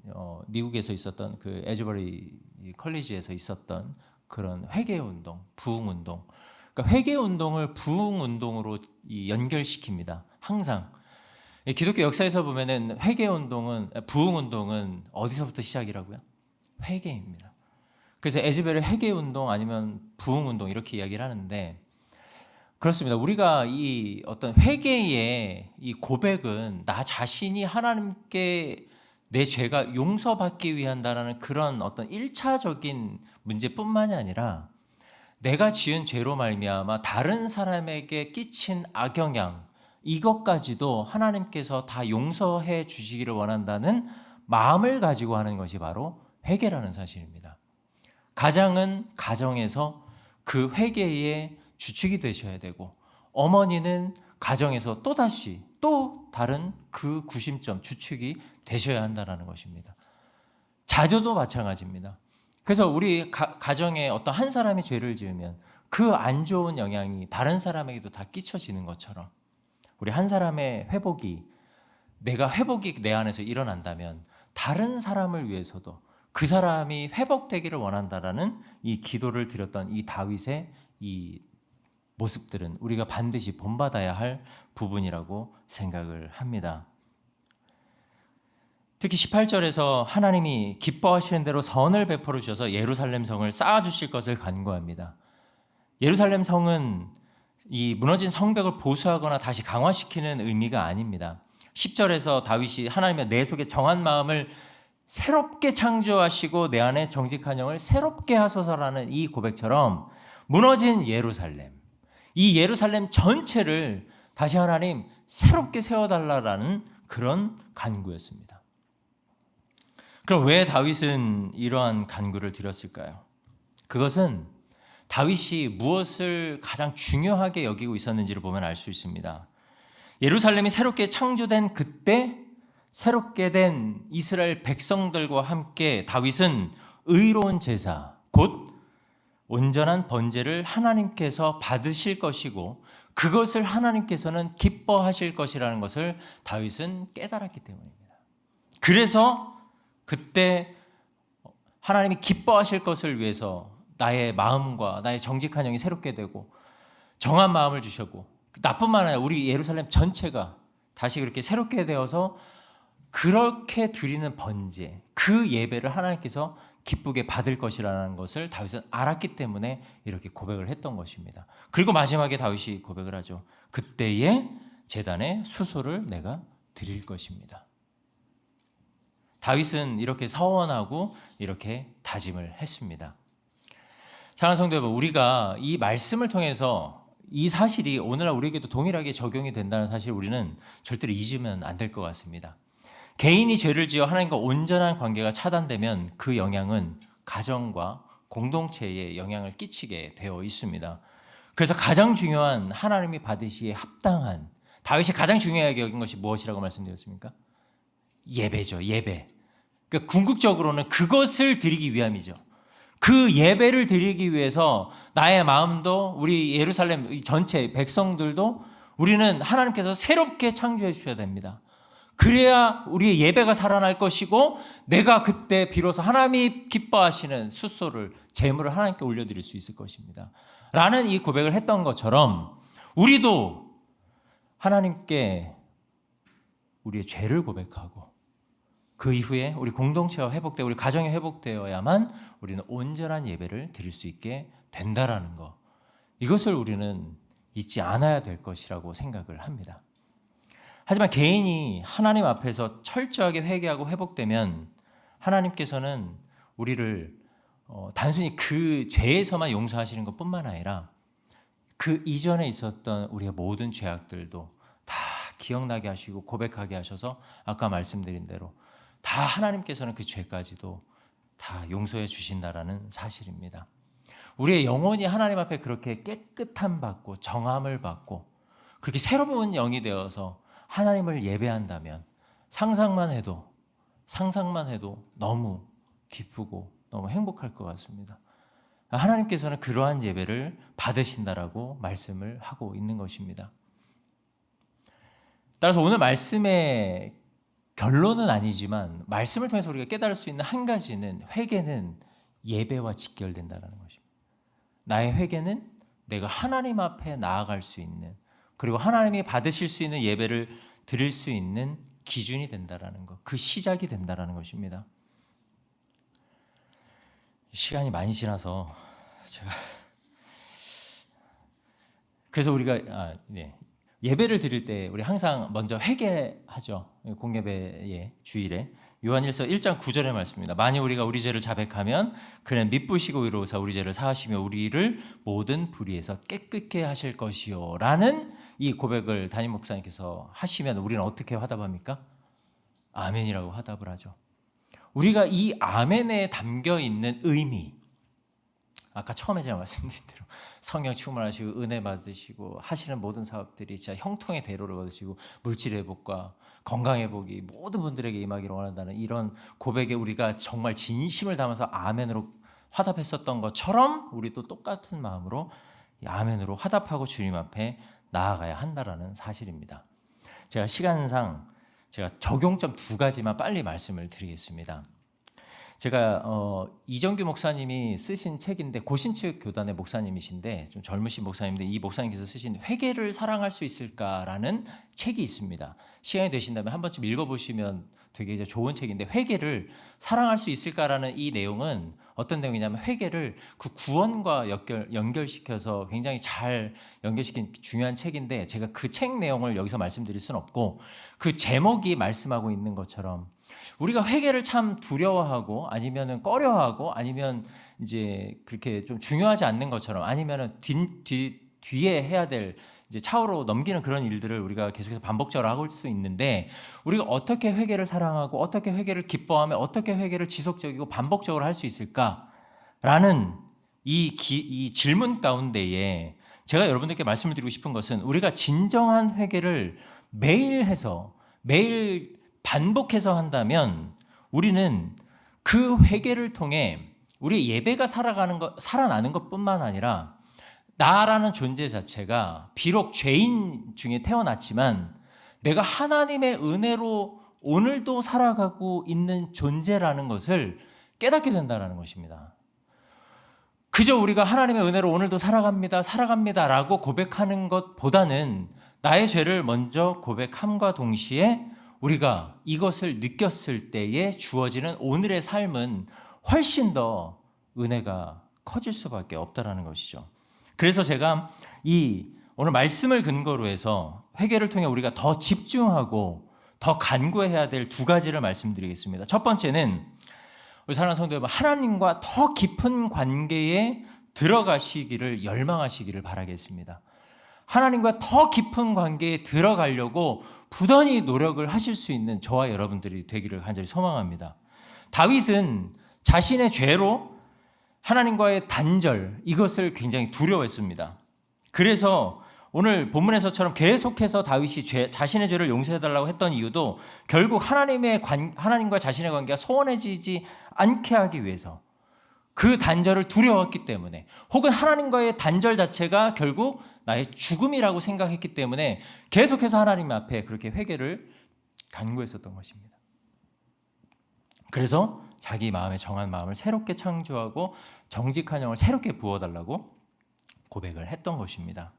미국에서 있었던 그 에즈버리 컬리지에서 있었던 그런 회개운동, 부흥운동. 그러니까 회개운동을 부흥운동으로 연결시킵니다. 항상. 기독교 역사에서 보면은 부흥운동은 어디서부터 시작이라고요? 회개입니다. 그래서 에즈베르 회개운동 아니면 부흥운동 이렇게 이야기를 하는데 그렇습니다. 우리가 이 어떤 회개의 이 고백은 나 자신이 하나님께 내 죄가 용서받기 위한다라는 그런 어떤 1차적인 문제뿐만이 아니라 내가 지은 죄로 말미암아 다른 사람에게 끼친 악영향 이것까지도 하나님께서 다 용서해 주시기를 원한다는 마음을 가지고 하는 것이 바로 회개라는 사실입니다. 가장은 가정에서 그 회개의 주축이 되셔야 되고 어머니는 가정에서 또다시 또 다른 그 구심점, 주축이 되셔야 한다는 것입니다. 자녀도 마찬가지입니다. 그래서 우리 가정에 어떤 한 사람이 죄를 지으면 그 안 좋은 영향이 다른 사람에게도 다 끼쳐지는 것처럼 우리 한 사람의 회복이 내 안에서 일어난다면 다른 사람을 위해서도 그 사람이 회복되기를 원한다라는 이 기도를 드렸던 이 다윗의 이 모습들은 우리가 반드시 본받아야 할 부분이라고 생각을 합니다. 특히 18절에서 하나님이 기뻐하시는 대로 선을 베풀어 주셔서 예루살렘 성을 쌓아주실 것을 간구합니다. 예루살렘 성은 이 무너진 성벽을 보수하거나 다시 강화시키는 의미가 아닙니다. 10절에서 다윗이 하나님의 내 속에 정한 마음을 새롭게 창조하시고 내 안에 정직한 영을 새롭게 하소서라는 이 고백처럼 무너진 예루살렘, 이 예루살렘 전체를 다시 하나님 새롭게 세워달라는 그런 간구였습니다. 그럼 왜 다윗은 이러한 간구를 드렸을까요? 그것은 다윗이 무엇을 가장 중요하게 여기고 있었는지를 보면 알 수 있습니다. 예루살렘이 새롭게 창조된 그때 새롭게 된 이스라엘 백성들과 함께 다윗은 의로운 제사, 곧 온전한 번제를 하나님께서 받으실 것이고 그것을 하나님께서는 기뻐하실 것이라는 것을 다윗은 깨달았기 때문입니다. 그래서 그때 하나님이 기뻐하실 것을 위해서 나의 마음과 나의 정직한 영이 새롭게 되고 정한 마음을 주셨고 나뿐만 아니라 우리 예루살렘 전체가 다시 그렇게 새롭게 되어서 그렇게 드리는 번제, 그 예배를 하나님께서 기쁘게 받을 것이라는 것을 다윗은 알았기 때문에 이렇게 고백을 했던 것입니다. 그리고 마지막에 다윗이 고백을 하죠. 그때에 제단에 수소를 내가 드릴 것입니다. 다윗은 이렇게 서원하고 이렇게 다짐을 했습니다. 사랑하는 성도 여러분, 우리가 이 말씀을 통해서 이 사실이 오늘날 우리에게도 동일하게 적용이 된다는 사실 우리는 절대로 잊으면 안 될 것 같습니다. 개인이 죄를 지어 하나님과 온전한 관계가 차단되면 그 영향은 가정과 공동체에 영향을 끼치게 되어 있습니다. 그래서 가장 중요한 하나님이 받으시기에 합당한 다윗이 가장 중요하게 여긴 것이 무엇이라고 말씀드렸습니까? 예배죠. 예배. 그러니까 궁극적으로는 그것을 드리기 위함이죠. 그 예배를 드리기 위해서 나의 마음도 우리 예루살렘 전체 백성들도 우리는 하나님께서 새롭게 창조해 주셔야 됩니다. 그래야 우리의 예배가 살아날 것이고 내가 그때 비로소 하나님이 기뻐하시는 수소를 제물을 하나님께 올려드릴 수 있을 것입니다. 라는 이 고백을 했던 것처럼 우리도 하나님께 우리의 죄를 고백하고 그 이후에 우리 공동체가 회복되고 우리 가정이 회복되어야만 우리는 온전한 예배를 드릴 수 있게 된다라는 것, 이것을 우리는 잊지 않아야 될 것이라고 생각을 합니다. 하지만 개인이 하나님 앞에서 철저하게 회개하고 회복되면 하나님께서는 우리를 단순히 그 죄에서만 용서하시는 것뿐만 아니라 그 이전에 있었던 우리의 모든 죄악들도 다 기억나게 하시고 고백하게 하셔서 아까 말씀드린 대로 다 하나님께서는 그 죄까지도 다 용서해 주신다라는 사실입니다. 우리의 영혼이 하나님 앞에 그렇게 깨끗함 받고 정함을 받고 그렇게 새로운 영이 되어서 하나님을 예배한다면 상상만 해도 너무 기쁘고 너무 행복할 것 같습니다. 하나님께서는 그러한 예배를 받으신다라고 말씀을 하고 있는 것입니다. 따라서 오늘 말씀의 결론은 아니지만 말씀을 통해서 우리가 깨달을 수 있는 한 가지는 회개는 예배와 직결된다는 것입니다. 나의 회개는 내가 하나님 앞에 나아갈 수 있는, 그리고 하나님이 받으실 수 있는 예배를 드릴 수 있는 기준이 된다는 것, 그 시작이 된다는 것입니다. 시간이 많이 지나서 제가 그래서 우리가 예배를 드릴 때 우리 항상 먼저 회개하죠. 공예배의 주일에 요한일서 1장 9절의 말씀입니다. 만일 우리가 우리 죄를 자백하면 그는 미쁘시고 의로우사 우리 죄를 사하시며 우리를 모든 불의에서 깨끗게 하실 것이요 라는 이 고백을 담임 목사님께서 하시면 우리는 어떻게 화답합니까? 아멘이라고 화답을 하죠. 우리가 이 아멘에 담겨 있는 의미, 아까 처음에 제가 말씀드린 대로 성령 충만하시고 은혜 받으시고 하시는 모든 사업들이 진짜 형통의 대로를 얻으시고 물질 회복과 건강 회복이 모든 분들에게 임하기를 원한다는 이런 고백에 우리가 정말 진심을 담아서 아멘으로 화답했었던 것처럼 우리도 똑같은 마음으로 아멘으로 화답하고 주님 앞에 나아가야 한다라는 사실입니다. 제가 시간상 적용점 2가지만 빨리 말씀을 드리겠습니다. 제가 이정규 목사님이 쓰신 책인데 고신측 교단의 목사님이신데 좀 젊으신 목사님인데 이 목사님께서 쓰신 회개를 사랑할 수 있을까라는 책이 있습니다. 시간이 되신다면 한 번쯤 읽어보시면 되게 좋은 책인데 회개를 사랑할 수 있을까라는 이 내용은 어떤 내용이냐면 회개를 그 구원과 연결시켜서 굉장히 잘 연결시킨 중요한 책인데 제가 그 책 내용을 여기서 말씀드릴 수는 없고 그 제목이 말씀하고 있는 것처럼 우리가 회개를 참 두려워하고 아니면은 꺼려하고 아니면 이제 그렇게 좀 중요하지 않는 것처럼 아니면은 뒤에 해야 될 이제 차후로 넘기는 그런 일들을 우리가 계속해서 반복적으로 하고 수 있는데 우리가 어떻게 회개를 사랑하고 어떻게 회개를 기뻐하며 어떻게 회개를 지속적이고 반복적으로 할 수 있을까라는 이 질문 가운데에 제가 여러분들께 말씀을 드리고 싶은 것은 우리가 진정한 회개를 매일 반복해서 한다면 우리는 그 회개를 통해 우리의 예배가 살아나는 것뿐만 아니라 나라는 존재 자체가 비록 죄인 중에 태어났지만 내가 하나님의 은혜로 오늘도 살아가고 있는 존재라는 것을 깨닫게 된다는 것입니다. 그저 우리가 하나님의 은혜로 오늘도 살아갑니다라고 고백하는 것보다는 나의 죄를 먼저 고백함과 동시에 우리가 이것을 느꼈을 때에 주어지는 오늘의 삶은 훨씬 더 은혜가 커질 수밖에 없다라는 것이죠. 그래서 제가 이 오늘 말씀을 근거로 해서 회개를 통해 우리가 더 집중하고 더 간구해야 될 2가지를 말씀드리겠습니다. 첫 번째는 우리 사랑하는 성도 여러분, 하나님과 더 깊은 관계에 들어가시기를 열망하시기를 바라겠습니다. 하나님과 더 깊은 관계에 들어가려고 부단히 노력을 하실 수 있는 저와 여러분들이 되기를 간절히 소망합니다. 다윗은 자신의 죄로 하나님과의 단절, 이것을 굉장히 두려워했습니다. 그래서 오늘 본문에서처럼 계속해서 다윗이 자신의 죄를 용서해달라고 했던 이유도 결국 하나님과 자신의 관계가 소원해지지 않게 하기 위해서 그 단절을 두려웠기 때문에 혹은 하나님과의 단절 자체가 결국 나의 죽음이라고 생각했기 때문에 계속해서 하나님 앞에 그렇게 회개를 간구했었던 것입니다. 그래서 자기 마음에 정한 마음을 새롭게 창조하고 정직한 영을 새롭게 부어달라고 고백을 했던 것입니다.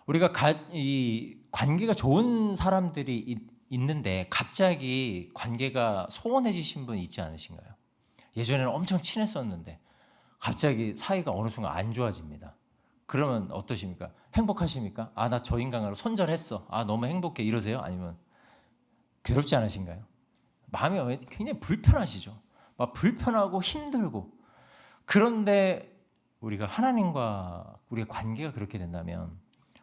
우리가 이 관계가 좋은 사람들이 있는데 갑자기 관계가 소원해지신 분 있지 않으신가요? 예전에는 엄청 친했었는데 갑자기 사이가 어느 순간 안 좋아집니다. 그러면 어떠십니까? 행복하십니까? 아, 나 저 인간하고 손절했어. 아, 너무 행복해. 이러세요? 아니면 괴롭지 않으신가요? 마음이 굉장히 불편하시죠. 막 불편하고 힘들고. 그런데 우리가 하나님과 우리의 관계가 그렇게 된다면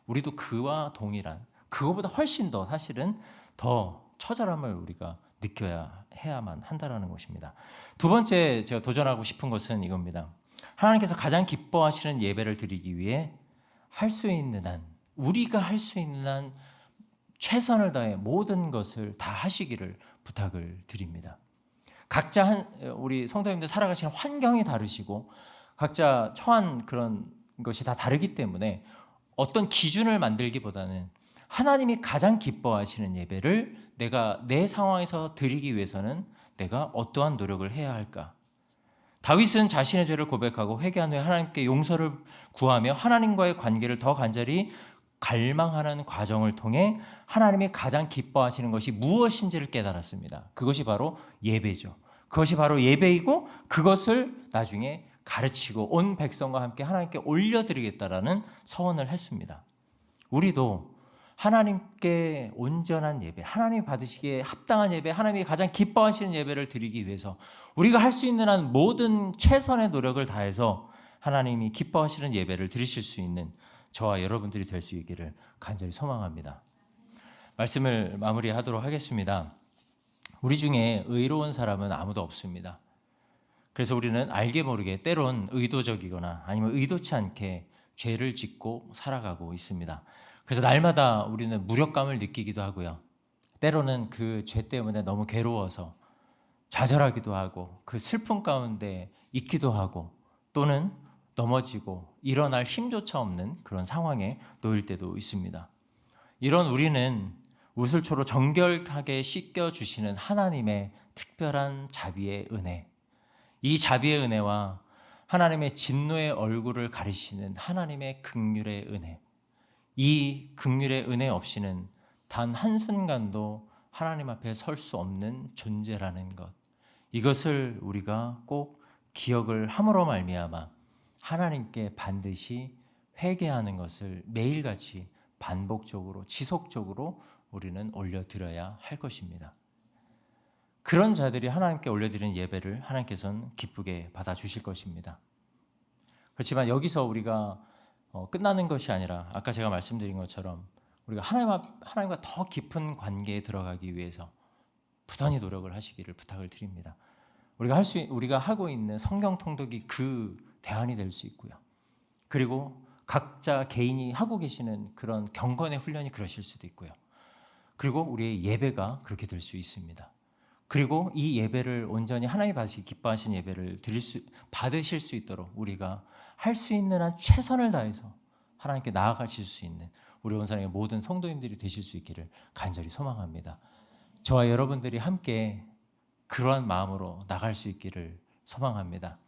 우리도 그와 동일한, 그거보다 훨씬 더 사실은 더 처절함을 우리가 느껴야 해야만 한다라는 것입니다. 두 번째 제가 도전하고 싶은 것은 이겁니다. 하나님께서 가장 기뻐하시는 예배를 드리기 위해 할 수 있는 한, 우리가 할 수 있는 한 최선을 다해 모든 것을 다 하시기를 부탁을 드립니다. 각자 우리 성도님들 살아가시는 환경이 다르시고 각자 처한 그런 것이 다 다르기 때문에 어떤 기준을 만들기보다는 하나님이 가장 기뻐하시는 예배를 내가 내 상황에서 드리기 위해서는 내가 어떠한 노력을 해야 할까? 다윗은 자신의 죄를 고백하고 회개한 후에 하나님께 용서를 구하며 하나님과의 관계를 더 간절히 갈망하는 과정을 통해 하나님이 가장 기뻐하시는 것이 무엇인지를 깨달았습니다. 그것이 바로 예배죠. 그것이 바로 예배이고 그것을 나중에 가르치고 온 백성과 함께 하나님께 올려드리겠다라는 서원을 했습니다. 우리도 하나님께 온전한 예배, 하나님이 받으시기에 합당한 예배, 하나님이 가장 기뻐하시는 예배를 드리기 위해서 우리가 할 수 있는 한 모든 최선의 노력을 다해서 하나님이 기뻐하시는 예배를 드리실 수 있는 저와 여러분들이 될 수 있기를 간절히 소망합니다. 말씀을 마무리하도록 하겠습니다. 우리 중에 의로운 사람은 아무도 없습니다. 그래서 우리는 알게 모르게 때론 의도적이거나 아니면 의도치 않게 죄를 짓고 살아가고 있습니다. 그래서 날마다 우리는 무력감을 느끼기도 하고요. 때로는 그 죄 때문에 너무 괴로워서 좌절하기도 하고 그 슬픔 가운데 있기도 하고 또는 넘어지고 일어날 힘조차 없는 그런 상황에 놓일 때도 있습니다. 이런 우리는 우슬초로 정결하게 씻겨주시는 하나님의 특별한 자비의 은혜, 이 자비의 은혜와 하나님의 진노의 얼굴을 가리시는 하나님의 긍휼의 은혜, 이 긍휼의 은혜 없이는 단 한순간도 하나님 앞에 설 수 없는 존재라는 것, 이것을 우리가 꼭 기억을 함으로 말미암아 하나님께 반드시 회개하는 것을 매일같이 반복적으로 지속적으로 우리는 올려드려야 할 것입니다. 그런 자들이 하나님께 올려드리는 예배를 하나님께서는 기쁘게 받아주실 것입니다. 그렇지만 여기서 우리가 끝나는 것이 아니라 아까 제가 말씀드린 것처럼 우리가 하나님과 더 깊은 관계에 들어가기 위해서 부단히 노력을 하시기를 부탁을 드립니다. 우리가 하고 있는 성경 통독이 그 대안이 될 수 있고요. 그리고 각자 개인이 하고 계시는 그런 경건의 훈련이 그러실 수도 있고요. 그리고 우리의 예배가 그렇게 될 수 있습니다. 그리고 이 예배를 온전히 하나님이 기뻐하신 예배를 받으실 수 있도록 우리가 할 수 있는 한 최선을 다해서 하나님께 나아가실 수 있는 우리 온사랑의 모든 성도님들이 되실 수 있기를 간절히 소망합니다. 저와 여러분들이 함께 그러한 마음으로 나갈 수 있기를 소망합니다.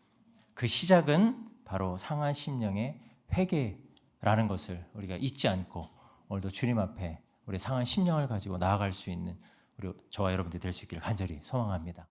그 시작은 바로 상한 심령의 회개라는 것을 우리가 잊지 않고 오늘도 주님 앞에 우리 상한 심령을 가지고 나아갈 수 있는 저와 여러분들이 될 수 있기를 간절히 소망합니다.